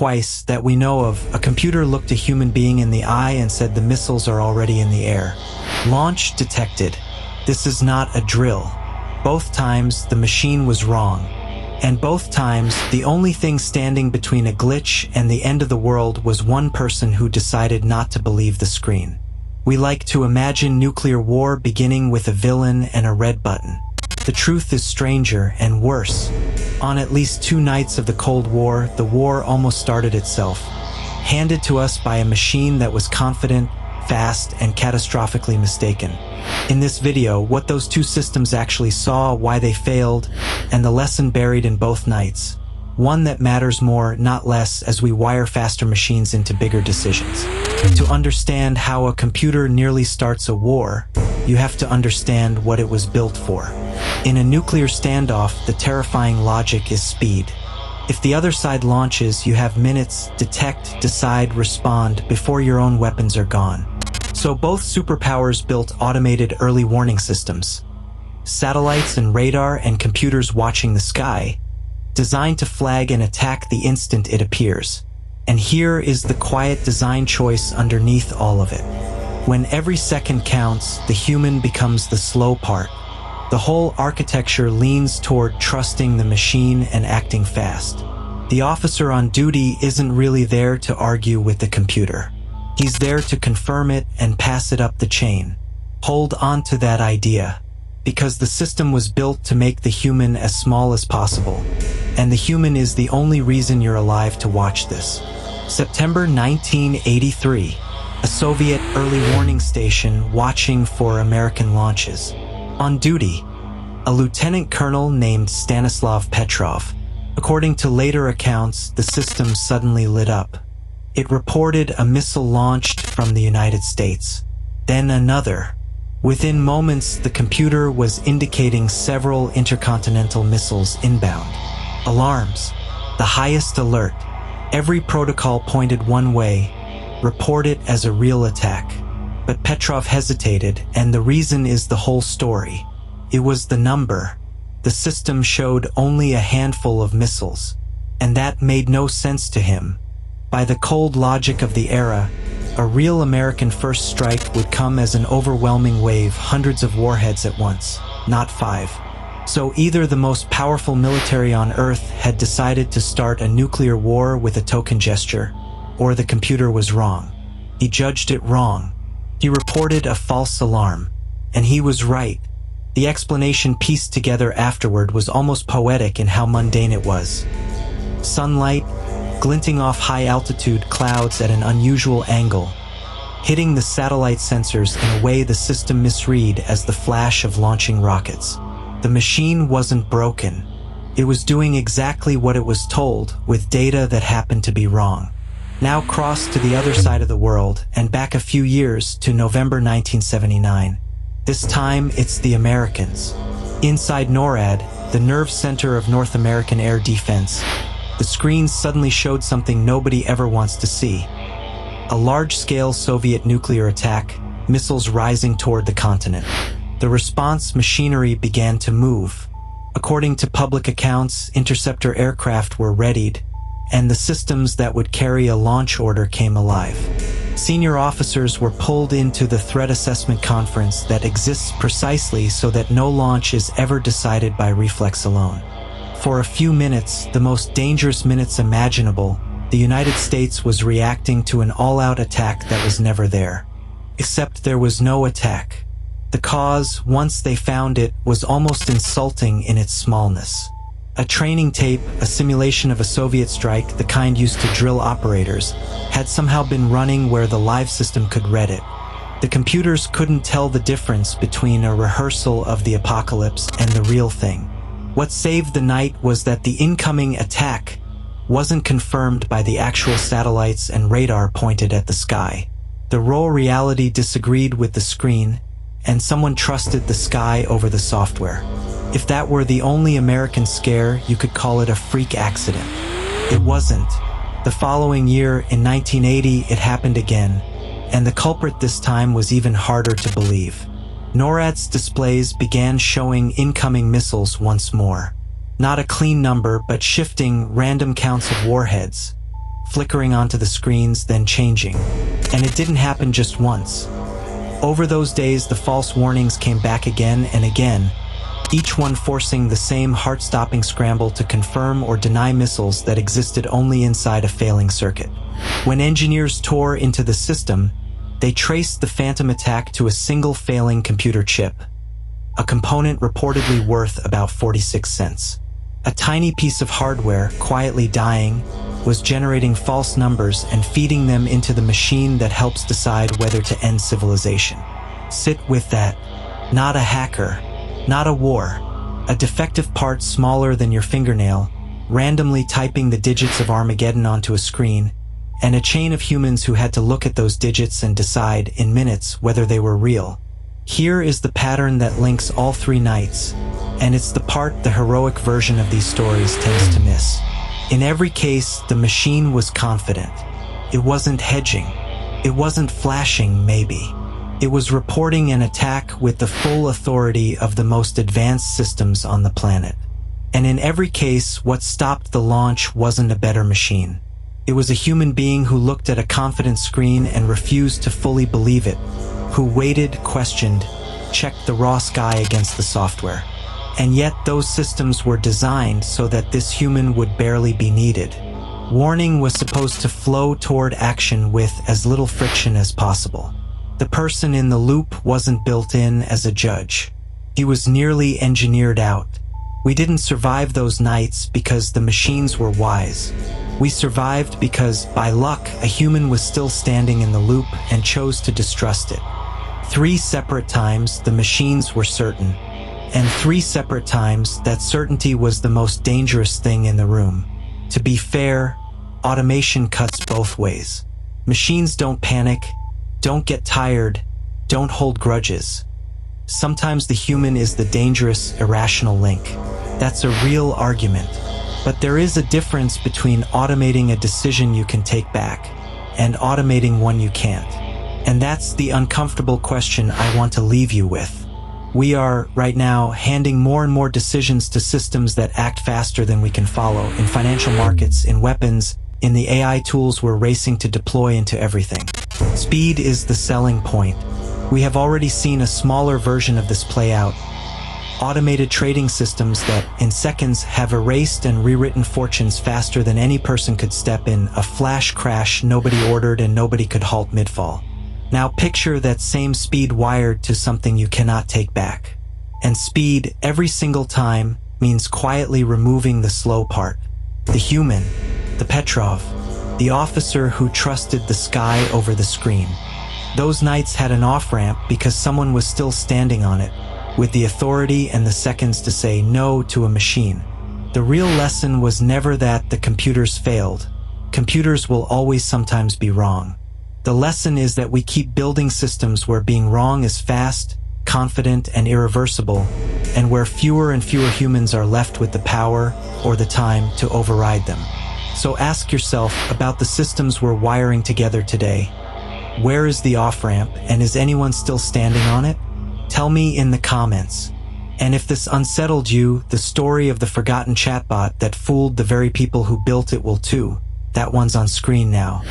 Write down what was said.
twice that we know of, a computer looked a human being in the eye and said the missiles are already in the air. Launch detected. This is not a drill. Both times, the machine was wrong. And both times, the only thing standing between a glitch and the end of the world was one person who decided not to believe the screen. We like to imagine nuclear war beginning with a villain and a red button. The truth is stranger and worse. On at least 2 nights of the Cold War, the war almost started itself, handed to us by a machine that was confident, fast, and catastrophically mistaken. In this video, what those 2 systems actually saw, why they failed, and the lesson buried in both nights. One that matters more, not less, as we wire faster machines into bigger decisions. To understand how a computer nearly starts a war, you have to understand what it was built for. In a nuclear standoff, the terrifying logic is speed. If the other side launches, you have minutes, detect, decide, respond, before your own weapons are gone. So both superpowers built automated early warning systems. Satellites and radar and computers watching the sky, designed to flag an attack the instant it appears. And here is the quiet design choice underneath all of it. When every second counts, the human becomes the slow part. The whole architecture leans toward trusting the machine and acting fast. The officer on duty isn't really there to argue with the computer. He's there to confirm it and pass it up the chain. Hold on to that idea, because the system was built to make the human as small as possible. And the human is the only reason you're alive to watch this. September 1983, a Soviet early warning station watching for American launches. On duty, a lieutenant colonel named Stanislav Petrov. According to later accounts, the system suddenly lit up. It reported a missile launched from the United States. Then another. Within moments, the computer was indicating several intercontinental missiles inbound. Alarms. The highest alert. Every protocol pointed one way. Report it as a real attack. But Petrov hesitated, and the reason is the whole story. It was the number. The system showed only a handful of missiles, and that made no sense to him. By the cold logic of the era, a real American first strike would come as an overwhelming wave, hundreds of warheads at once, not 5. So either the most powerful military on Earth had decided to start a nuclear war with a token gesture, or the computer was wrong. He judged it wrong. He reported a false alarm, and he was right. The explanation pieced together afterward was almost poetic in how mundane it was. Sunlight, glinting off high-altitude clouds at an unusual angle, hitting the satellite sensors in a way the system misread as the flash of launching rockets. The machine wasn't broken. It was doing exactly what it was told, with data that happened to be wrong. Now cross to the other side of the world, and back a few years to November 1979. This time, it's the Americans. Inside NORAD, the nerve center of North American air defense, the screen suddenly showed something nobody ever wants to see. A large-scale Soviet nuclear attack, missiles rising toward the continent. The response machinery began to move. According to public accounts, interceptor aircraft were readied, and the systems that would carry a launch order came alive. Senior officers were pulled into the threat assessment conference that exists precisely so that no launch is ever decided by reflex alone. For a few minutes, the most dangerous minutes imaginable, the United States was reacting to an all-out attack that was never there. Except there was no attack. The cause, once they found it, was almost insulting in its smallness. A training tape, a simulation of a Soviet strike, the kind used to drill operators, had somehow been running where the live system could read it. The computers couldn't tell the difference between a rehearsal of the apocalypse and the real thing. What saved the night was that the incoming attack wasn't confirmed by the actual satellites and radar pointed at the sky. The raw reality disagreed with the screen, and someone trusted the sky over the software. If that were the only American scare, you could call it a freak accident. It wasn't. The following year, in 1980, it happened again, and the culprit this time was even harder to believe. NORAD's displays began showing incoming missiles once more. Not a clean number, but shifting, random counts of warheads. flickering onto the screens, then changing. And it didn't happen just once. Over those days, the false warnings came back again and again, each one forcing the same heart-stopping scramble to confirm or deny missiles that existed only inside a failing circuit. When engineers tore into the system, they traced the phantom attack to a single failing computer chip, a component reportedly worth about 46 cents. A tiny piece of hardware, quietly dying, was generating false numbers and feeding them into the machine that helps decide whether to end civilization. Sit with that. Not a hacker, not a war, a defective part smaller than your fingernail, randomly typing the digits of Armageddon onto a screen, and a chain of humans who had to look at those digits and decide in minutes whether they were real. Here is the pattern that links all three nights, and it's the part the heroic version of these stories tends to miss. In every case, the machine was confident. It wasn't hedging. It wasn't flashing, maybe. It was reporting an attack with the full authority of the most advanced systems on the planet. And in every case, what stopped the launch wasn't a better machine. It was a human being who looked at a confident screen and refused to fully believe it, who waited, questioned, checked the raw sky against the software. And yet those systems were designed so that this human would barely be needed. Warning was supposed to flow toward action with as little friction as possible. The person in the loop wasn't built in as a judge. He was nearly engineered out. We didn't survive those nights because the machines were wise. We survived because, by luck, a human was still standing in the loop and chose to distrust it. 3 separate times the machines were certain, and 3 separate times that certainty was the most dangerous thing in the room. To be fair, automation cuts both ways. Machines don't panic, don't get tired, don't hold grudges. Sometimes the human is the dangerous, irrational link. That's a real argument. But there is a difference between automating a decision you can take back and automating one you can't. And that's the uncomfortable question I want to leave you with. We are, right now, handing more and more decisions to systems that act faster than we can follow, in financial markets, in weapons, in the AI tools we're racing to deploy into everything. Speed is the selling point. We have already seen a smaller version of this play out. Automated trading systems that, in seconds, have erased and rewritten fortunes faster than any person could step in, a flash crash nobody ordered and nobody could halt mid-fall. Now picture that same speed wired to something you cannot take back. And speed, every single time, means quietly removing the slow part. The human, the Petrov, the officer who trusted the sky over the screen. Those nights had an off-ramp because someone was still standing on it, with the authority and the seconds to say no to a machine. The real lesson was never that the computers failed. Computers will always sometimes be wrong. The lesson is that we keep building systems where being wrong is fast, confident, and irreversible, and where fewer and fewer humans are left with the power or the time to override them. So ask yourself about the systems we're wiring together today. Where is the off-ramp, and is anyone still standing on it? Tell me in the comments. And if this unsettled you, the story of the forgotten chatbot that fooled the very people who built it will too. That one's on screen now.